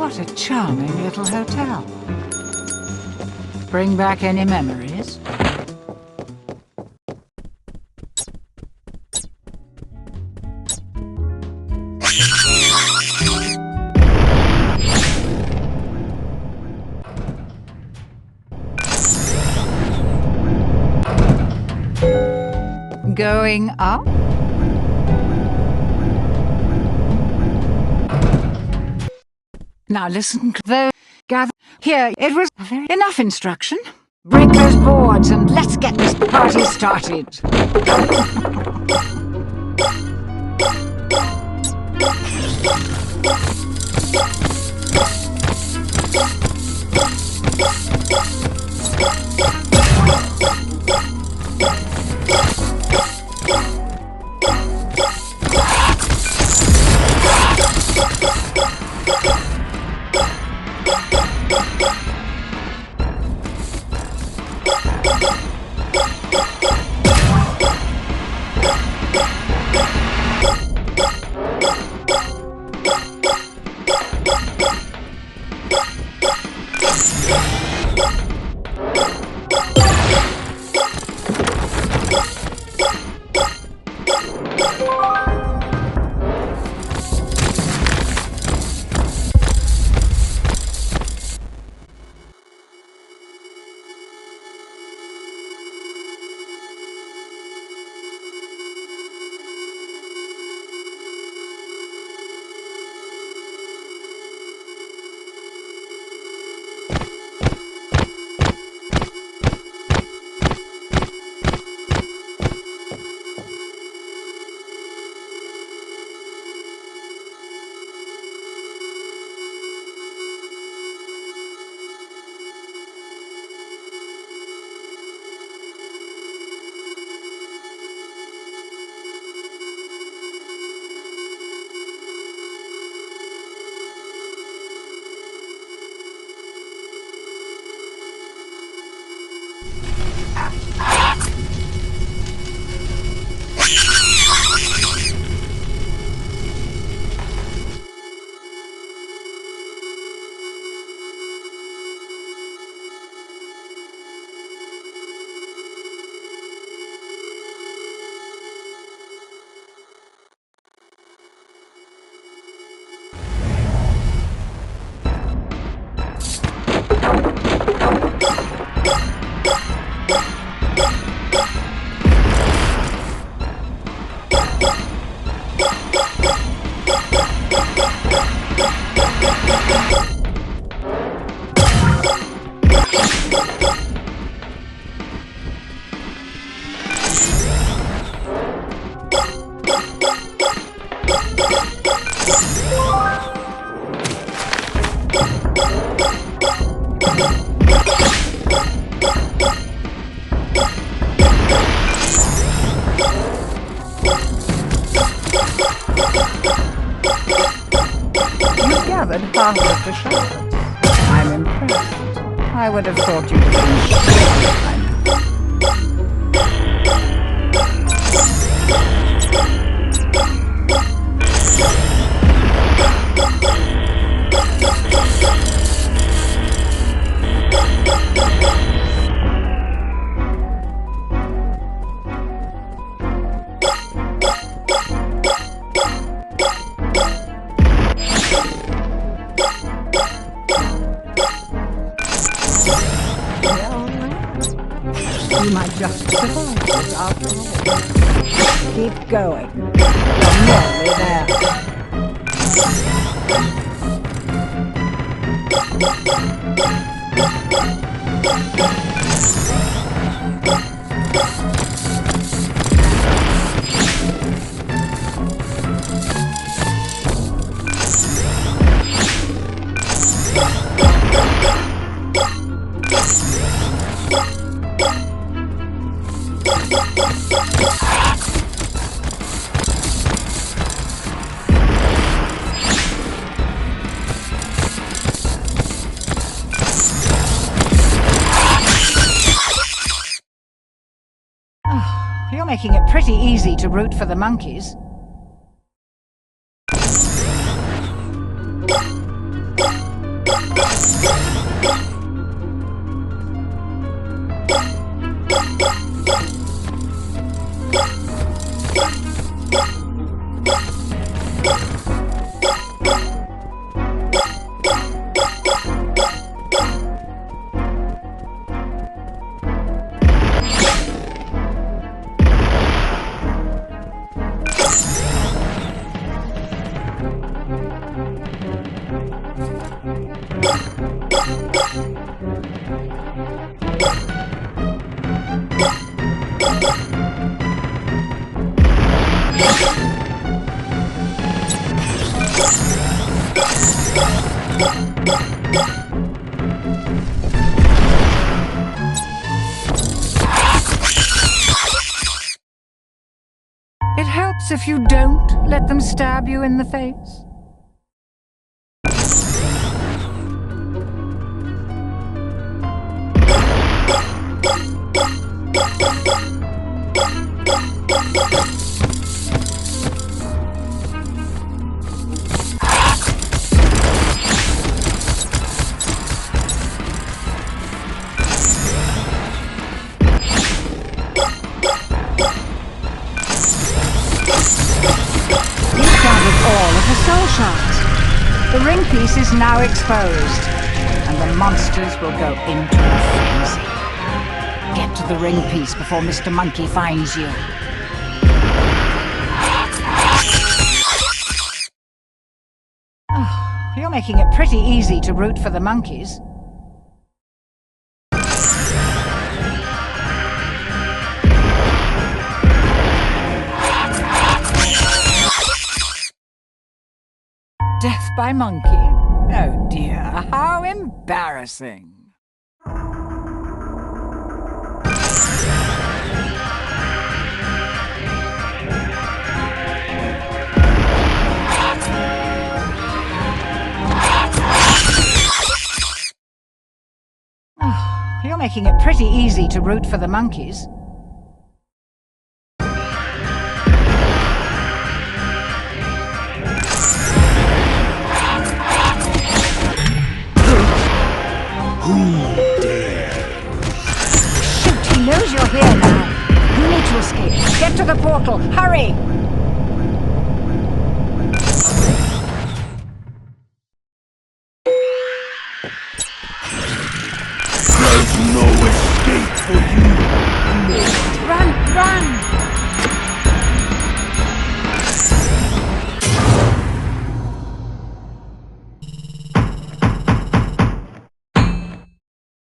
What a charming little hotel. Bring back any memories? Going up? Now listen, though, gather here. It was enough instruction. Break those boards and let's get this party started. Half of the shot. I'm impressed. I would have thought you'd have been shot by now. You might just survive this after all. Keep going. You're nearly there. You're making it pretty easy to root for the monkeys. if you don't let them stab you in the face? The ring piece is now exposed, and the monsters will go into a frenzy. Get to the ring piece before Mr. Monkey finds you. Oh, you're making it pretty easy to root for the monkeys. Death by monkey? Oh dear, how embarrassing. Oh, you're making it pretty easy to root for the monkeys. Shoot, he knows you're here now. You need to escape. Get to the portal. Hurry! There's no escape for you. Run, run!